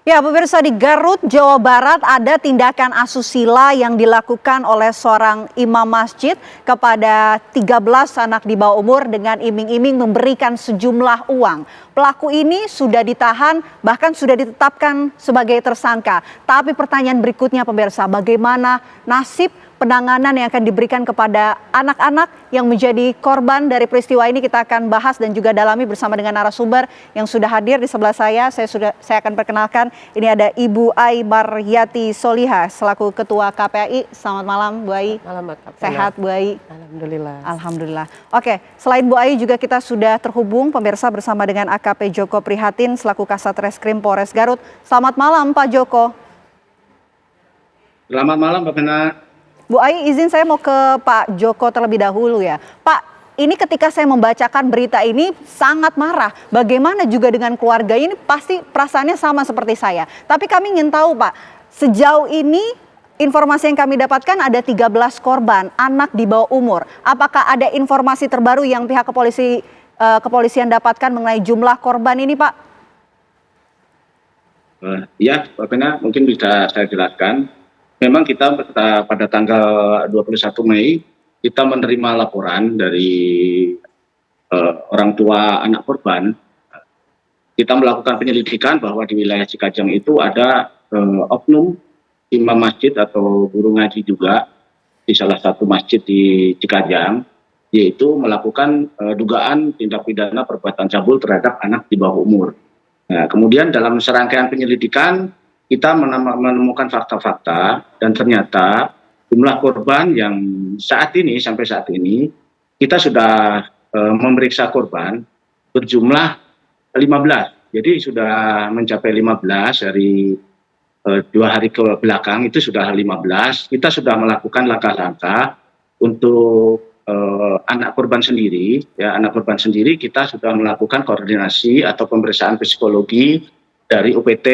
Ya, pemirsa, di Garut, Jawa Barat ada tindakan asusila yang dilakukan oleh seorang imam masjid kepada 13 anak di bawah umur dengan iming-iming memberikan sejumlah uang. Pelaku ini sudah ditahan, bahkan sudah ditetapkan sebagai tersangka. Tapi pertanyaan berikutnya, pemirsa, bagaimana nasib penanganan yang akan diberikan kepada anak-anak yang menjadi korban dari peristiwa ini? Kita akan bahas dan juga dalami bersama dengan narasumber yang sudah hadir di sebelah saya. Saya akan perkenalkan, ini ada Ibu Ai Maryati Soliha selaku Ketua KPAI. Selamat malam, Bu Ai. Malam, Mbak. Sehat, Bu Ai? Alhamdulillah. Alhamdulillah. Oke, selain Bu Ai juga kita sudah terhubung pemirsa bersama dengan AKP Joko Prihatin selaku Kasat Reskrim Polres Garut. Selamat malam, Pak Joko. Selamat malam, Mbak Bena. Bu Ai, izin saya mau ke Pak Joko terlebih dahulu ya. Pak, ini ketika saya membacakan berita ini sangat marah. Bagaimana juga dengan keluarga ini, pasti perasaannya sama seperti saya. Tapi kami ingin tahu, Pak, sejauh ini informasi yang kami dapatkan ada 13 korban anak di bawah umur. Apakah ada informasi terbaru yang pihak kepolisian dapatkan mengenai jumlah korban ini, Pak? Ya, Mbak Bena, mungkin bisa saya jelaskan. Memang kita pada tanggal 21 Mei kita menerima laporan dari orang tua anak korban. Kita melakukan penyelidikan bahwa di wilayah Cikajang itu ada oknum imam masjid atau guru ngaji juga di salah satu masjid di Cikajang, yaitu melakukan dugaan tindak pidana perbuatan cabul terhadap anak di bawah umur. Nah, kemudian dalam serangkaian penyelidikan kita menemukan fakta-fakta dan ternyata jumlah korban yang sampai saat ini kita sudah memeriksa korban berjumlah 15. Jadi sudah mencapai 15 dari 2 hari ke belakang itu sudah 15. Kita sudah melakukan langkah-langkah untuk anak korban sendiri. Ya, anak korban sendiri kita sudah melakukan koordinasi atau pemeriksaan psikologi dari UPT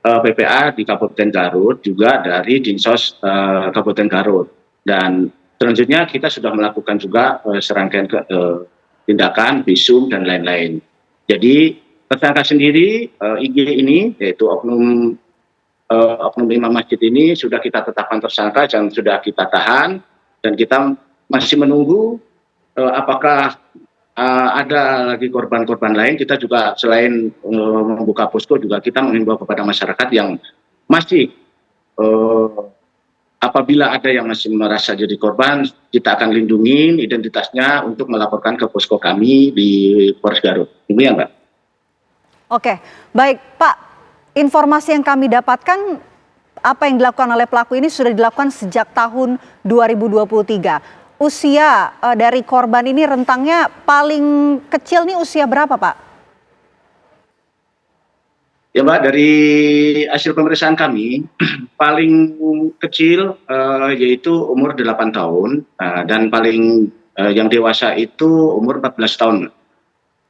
PPA di Kabupaten Garut, juga dari Dinsos Kabupaten Garut. Dan selanjutnya kita sudah melakukan juga serangkaian tindakan, visum, dan lain-lain. Jadi tersangka sendiri, IG ini, yaitu oknum imam masjid ini sudah kita tetapkan tersangka dan sudah kita tahan. Dan kita masih menunggu apakah ada lagi korban-korban lain. Kita juga selain membuka posko juga kita mengimbau kepada masyarakat yang masih apabila ada yang masih merasa jadi korban, kita akan lindungi identitasnya untuk melaporkan ke posko kami di Polres Garut. Ini ya, Mbak. Oke, baik Pak. Informasi yang kami dapatkan, apa yang dilakukan oleh pelaku ini sudah dilakukan sejak tahun 2023. Usia dari korban ini rentangnya paling kecil nih usia berapa, Pak? Ya, Mbak, dari hasil pemeriksaan kami paling kecil yaitu umur 8 tahun dan paling yang dewasa itu umur 14 tahun.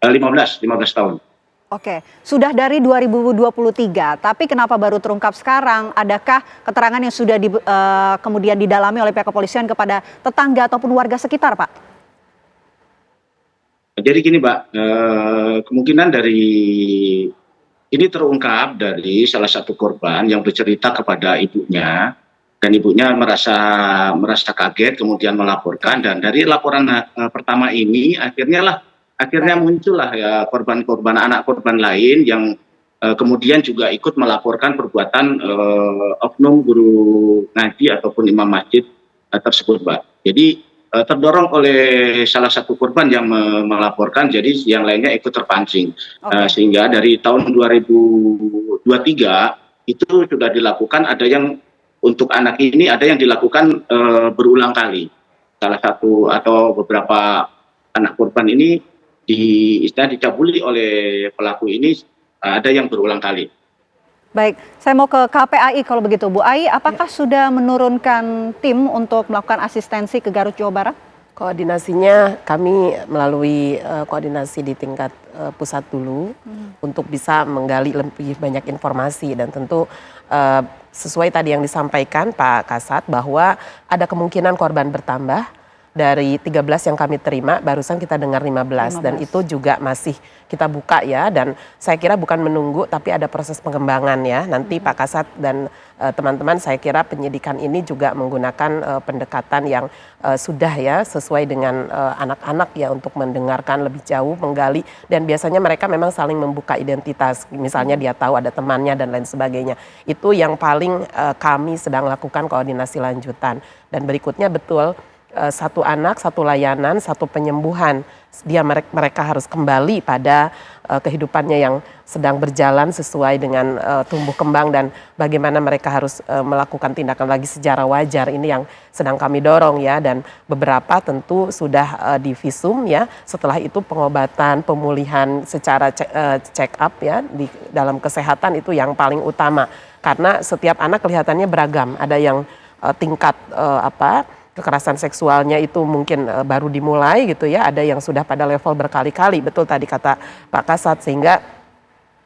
15 tahun. Oke, sudah dari 2023, tapi kenapa baru terungkap sekarang? Adakah keterangan yang sudah kemudian didalami oleh pihak kepolisian kepada tetangga ataupun warga sekitar, Pak? Jadi gini, Mbak, kemungkinan dari ini terungkap dari salah satu korban yang bercerita kepada ibunya, dan ibunya merasa kaget, kemudian melaporkan, dan dari laporan pertama ini akhirnya muncullah ya korban-korban anak korban lain yang kemudian juga ikut melaporkan perbuatan oknum guru ngaji ataupun imam masjid tersebut, Mbak. Jadi terdorong oleh salah satu korban yang melaporkan, jadi yang lainnya ikut terpancing. Sehingga dari tahun 2023 itu sudah dilakukan, ada yang untuk anak ini ada yang dilakukan berulang kali. Salah satu atau beberapa anak korban ini dicabuli oleh pelaku ini ada yang berulang kali. Baik, saya mau ke KPAI kalau begitu, Bu Ai. Apakah sudah menurunkan tim untuk melakukan asistensi ke Garut, Jawa Barat? Koordinasinya kami melalui koordinasi di tingkat pusat dulu untuk bisa menggali lebih banyak informasi, dan tentu sesuai tadi yang disampaikan Pak Kasat bahwa ada kemungkinan korban bertambah. dari 13 yang kami terima, barusan kita dengar 15 dan itu juga masih kita buka ya, dan saya kira bukan menunggu tapi ada proses pengembangan ya. Nanti Pak Kasat dan teman-teman, saya kira penyidikan ini juga menggunakan pendekatan yang sudah ya sesuai dengan anak-anak ya, untuk mendengarkan lebih jauh, menggali, dan biasanya mereka memang saling membuka identitas, misalnya dia tahu ada temannya dan lain sebagainya. Itu yang paling kami sedang lakukan koordinasi lanjutan. Dan berikutnya betul, satu anak, satu layanan, satu penyembuhan. Mereka harus kembali pada kehidupannya yang sedang berjalan sesuai dengan tumbuh kembang, dan bagaimana mereka harus melakukan tindakan lagi secara wajar. Ini yang sedang kami dorong ya, dan beberapa tentu sudah di visum ya. Setelah itu pengobatan, pemulihan secara check up ya di dalam kesehatan, itu yang paling utama. Karena setiap anak kelihatannya beragam. Ada yang tingkat kekerasan seksualnya itu mungkin baru dimulai gitu ya, ada yang sudah pada level berkali-kali, betul tadi kata Pak Kasat, sehingga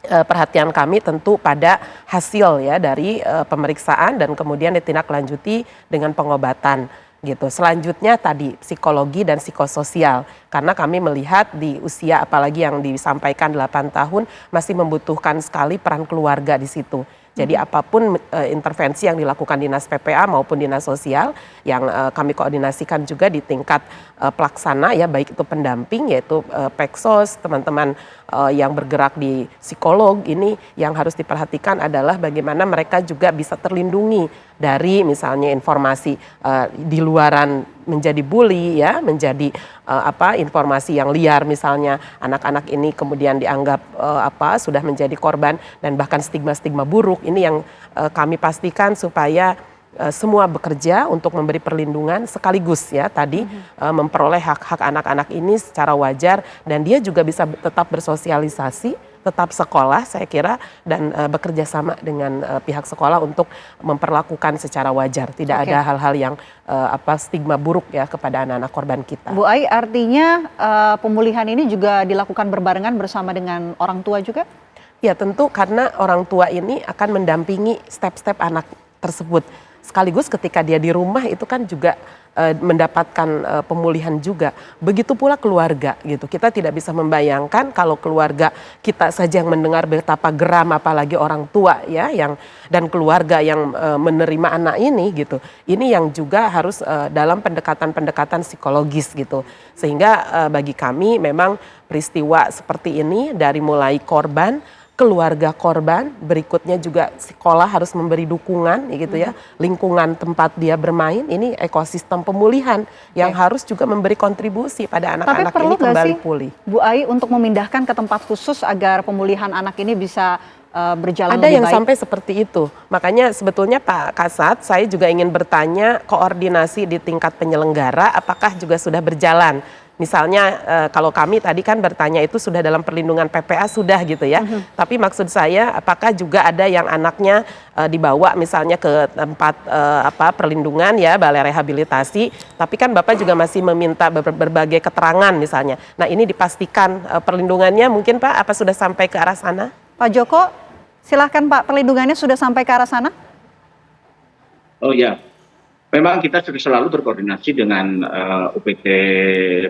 perhatian kami tentu pada hasil ya dari pemeriksaan dan kemudian ditindaklanjuti dengan pengobatan gitu. Selanjutnya tadi psikologi dan psikososial, karena kami melihat di usia apalagi yang disampaikan 8 tahun masih membutuhkan sekali peran keluarga di situ. Jadi apapun intervensi yang dilakukan dinas PPA maupun dinas sosial yang kami koordinasikan juga di tingkat pelaksana ya, baik itu pendamping yaitu Peksos, teman-teman yang bergerak di psikolog, ini yang harus diperhatikan adalah bagaimana mereka juga bisa terlindungi dari misalnya informasi di luaran menjadi bully ya, menjadi informasi yang liar, misalnya anak-anak ini kemudian dianggap sudah menjadi korban dan bahkan stigma-stigma buruk. Ini yang kami pastikan supaya semua bekerja untuk memberi perlindungan sekaligus ya tadi memperoleh hak-hak anak-anak ini secara wajar, dan dia juga bisa tetap bersosialisasi, tetap sekolah saya kira, dan bekerja sama dengan pihak sekolah untuk memperlakukan secara wajar. Tidak ada hal-hal yang stigma buruk ya kepada anak-anak korban kita. Bu Ai, artinya pemulihan ini juga dilakukan berbarengan bersama dengan orang tua juga? Ya tentu, karena orang tua ini akan mendampingi step-step anak tersebut. Sekaligus ketika dia di rumah itu kan juga mendapatkan pemulihan juga. Begitu pula keluarga gitu. Kita tidak bisa membayangkan kalau keluarga kita saja yang mendengar betapa geram, apalagi orang tua ya dan keluarga yang menerima anak ini gitu. Ini yang juga harus dalam pendekatan-pendekatan psikologis gitu. Sehingga bagi kami memang peristiwa seperti ini dari mulai korban, keluarga korban, berikutnya juga sekolah harus memberi dukungan gitu ya, lingkungan tempat dia bermain, ini ekosistem pemulihan yang harus juga memberi kontribusi pada anak-anak ini kembali pulih. Bu Ai, untuk memindahkan ke tempat khusus agar pemulihan anak ini bisa berjalan ada lebih yang baik? sampai seperti itu. Makanya sebetulnya Pak Kasat, saya juga ingin bertanya koordinasi di tingkat penyelenggara apakah juga sudah berjalan. Misalnya kalau kami tadi kan bertanya itu sudah dalam perlindungan PPA sudah gitu ya. Tapi maksud saya apakah juga ada yang anaknya dibawa misalnya ke tempat perlindungan ya, balai rehabilitasi. Tapi kan Bapak juga masih meminta berbagai keterangan misalnya. Nah ini dipastikan perlindungannya mungkin Pak apa sudah sampai ke arah sana? Pak Joko, silahkan Pak, perlindungannya sudah sampai ke arah sana? Oh ya. Memang kita sudah selalu berkoordinasi dengan UPT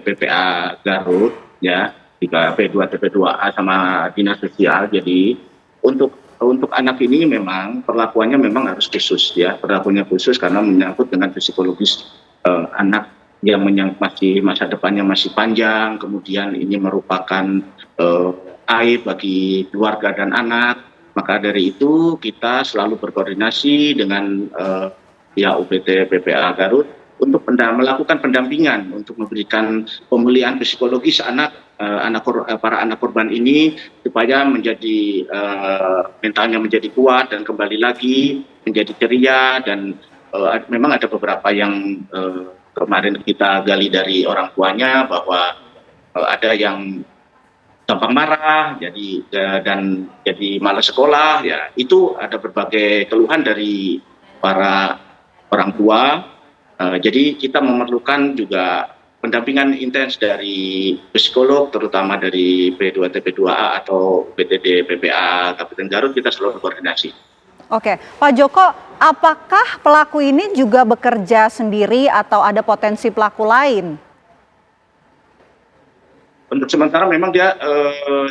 PPA Garut ya, juga P2 TP2A sama dinas sosial. Jadi untuk anak ini memang perlakuannya memang harus khusus ya, perlakuannya khusus karena menyangkut dengan psikologis anak yang masih masa depannya masih panjang, kemudian ini merupakan aib bagi keluarga dan anak. Maka dari itu kita selalu berkoordinasi dengan UPT PPA Garut untuk melakukan pendampingan untuk memberikan pemulihan psikologis para anak korban ini supaya menjadi mentalnya menjadi kuat dan kembali lagi menjadi ceria. Dan memang ada beberapa yang kemarin kita gali dari orang tuanya bahwa ada yang gampang marah dan jadi malas sekolah ya. Itu ada berbagai keluhan dari para orang tua, jadi kita memerlukan juga pendampingan intens dari psikolog, terutama dari P2 TP2A atau PTD PPA Kabupaten Garut. Kita selalu berkoordinasi. Oke, Pak Joko, apakah pelaku ini juga bekerja sendiri atau ada potensi pelaku lain? Untuk sementara memang dia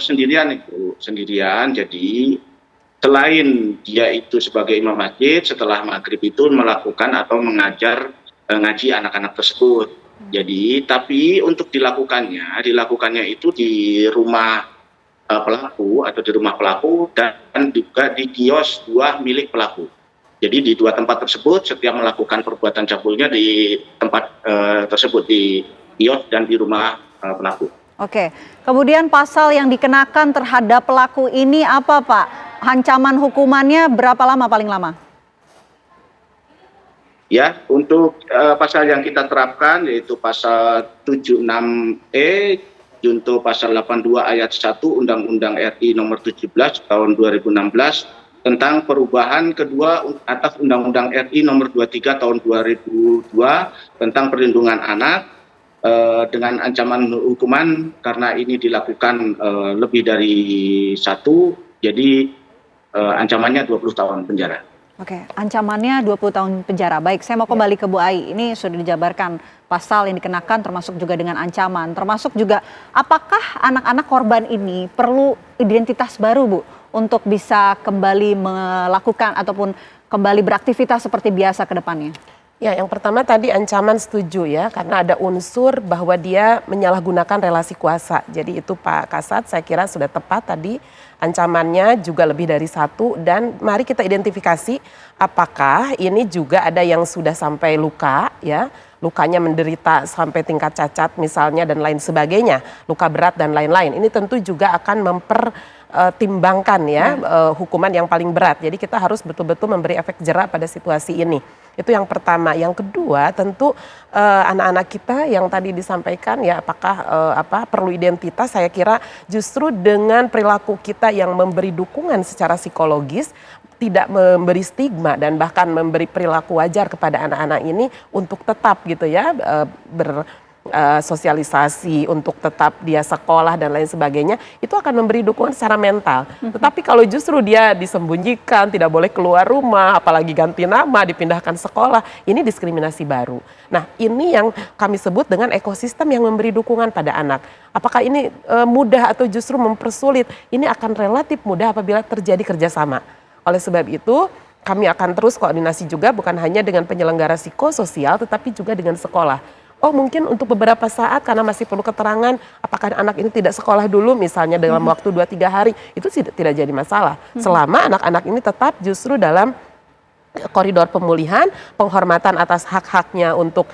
sendirian itu, sendirian. Jadi selain dia itu sebagai imam masjid, setelah maghrib itu melakukan atau mengajar ngaji anak-anak tersebut. Jadi, tapi untuk dilakukannya itu di rumah pelaku atau di rumah pelaku dan juga di kios buah milik pelaku. Jadi di dua tempat tersebut setiap melakukan perbuatan cabulnya di tempat tersebut, di kios dan di rumah pelaku. Oke, kemudian pasal yang dikenakan terhadap pelaku ini apa, Pak? Ancaman hukumannya berapa lama paling lama? Ya, untuk pasal yang kita terapkan yaitu pasal 76E junto pasal 82 ayat 1 Undang-Undang RI nomor 17 tahun 2016 tentang perubahan kedua atas Undang-Undang RI nomor 23 tahun 2002 tentang perlindungan anak dengan ancaman hukuman karena ini dilakukan lebih dari satu, jadi ancamannya 20 tahun penjara. Oke, ancamannya 20 tahun penjara. Baik, saya mau kembali ke Bu Ai. Ini sudah dijabarkan pasal yang dikenakan termasuk juga dengan ancaman. Termasuk juga apakah anak-anak korban ini perlu identitas baru, Bu, untuk bisa kembali melakukan ataupun kembali beraktivitas seperti biasa ke depannya? Ya, yang pertama tadi ancaman setuju ya, karena ada unsur bahwa dia menyalahgunakan relasi kuasa. Jadi itu Pak Kasat saya kira sudah tepat tadi, ancamannya juga lebih dari satu, dan mari kita identifikasi apakah ini juga ada yang sudah sampai luka ya, lukanya menderita sampai tingkat cacat misalnya dan lain sebagainya, luka berat dan lain-lain. Ini tentu juga akan mempertimbangkan hukuman yang paling berat. Jadi kita harus betul-betul memberi efek jera pada situasi ini. Itu yang pertama. Yang kedua tentu anak-anak kita yang tadi disampaikan ya, apakah perlu identitas, saya kira justru dengan perilaku kita yang memberi dukungan secara psikologis, tidak memberi stigma dan bahkan memberi perilaku wajar kepada anak-anak ini untuk tetap gitu ya sosialisasi, untuk tetap dia sekolah dan lain sebagainya, itu akan memberi dukungan secara mental. Tetapi kalau justru dia disembunyikan, tidak boleh keluar rumah, apalagi ganti nama, dipindahkan sekolah, ini diskriminasi baru. Nah, ini yang kami sebut dengan ekosistem yang memberi dukungan pada anak. Apakah ini mudah atau justru mempersulit? Ini akan relatif mudah apabila terjadi kerjasama. Oleh sebab itu, kami akan terus koordinasi juga bukan hanya dengan penyelenggara psikososial, tetapi juga dengan sekolah. Oh, mungkin untuk beberapa saat karena masih perlu keterangan apakah anak ini tidak sekolah dulu misalnya dalam waktu 2-3 hari, itu tidak jadi masalah. Selama anak-anak ini tetap justru dalam koridor pemulihan, penghormatan atas hak-haknya untuk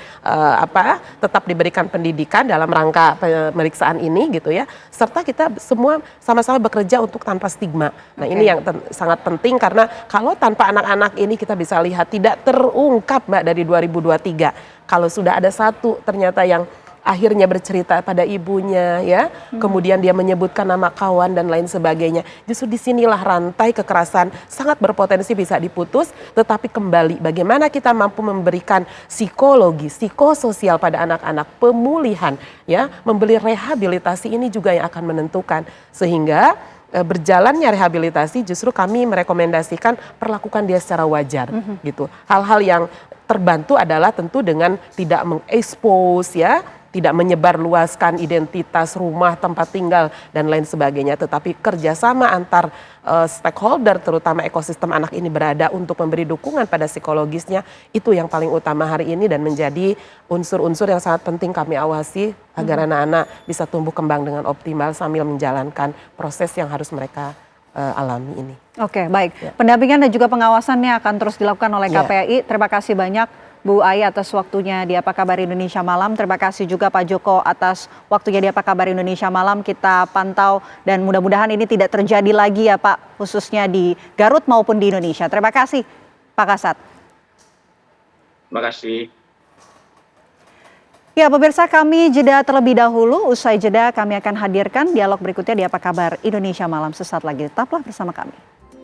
tetap diberikan pendidikan dalam rangka pemeriksaan ini gitu ya, serta kita semua sama-sama bekerja untuk tanpa stigma. Nah, ini yang sangat penting karena kalau tanpa anak-anak ini kita bisa lihat tidak terungkap Mbak dari 2023. Kalau sudah ada satu ternyata yang akhirnya bercerita pada ibunya ya, kemudian dia menyebutkan nama kawan dan lain sebagainya. Justru disinilah rantai kekerasan sangat berpotensi bisa diputus, tetapi kembali bagaimana kita mampu memberikan psikologi, psikososial pada anak-anak, pemulihan ya, memberi rehabilitasi, ini juga yang akan menentukan. Sehingga berjalannya rehabilitasi justru kami merekomendasikan perlakukan dia secara wajar gitu. Hal-hal yang terbantu adalah tentu dengan tidak mengekspos ya, tidak menyebarluaskan identitas rumah, tempat tinggal, dan lain sebagainya. Tetapi kerjasama antar stakeholder, terutama ekosistem anak ini berada untuk memberi dukungan pada psikologisnya, itu yang paling utama hari ini dan menjadi unsur-unsur yang sangat penting kami awasi agar anak-anak bisa tumbuh kembang dengan optimal sambil menjalankan proses yang harus mereka alami ini. Oke, baik. Ya. Pendampingan dan juga pengawasannya akan terus dilakukan oleh KPAI. Terima kasih banyak Bu Ai atas waktunya di Apa Kabar Indonesia Malam. Terima kasih juga Pak Joko atas waktunya di Apa Kabar Indonesia Malam. Kita pantau dan mudah-mudahan ini tidak terjadi lagi ya Pak, khususnya di Garut maupun di Indonesia. Terima kasih Pak Kasat. Terima kasih. Ya pemirsa, kami jeda terlebih dahulu. Usai jeda kami akan hadirkan dialog berikutnya di Apa Kabar Indonesia Malam sesaat lagi. Tetaplah bersama kami.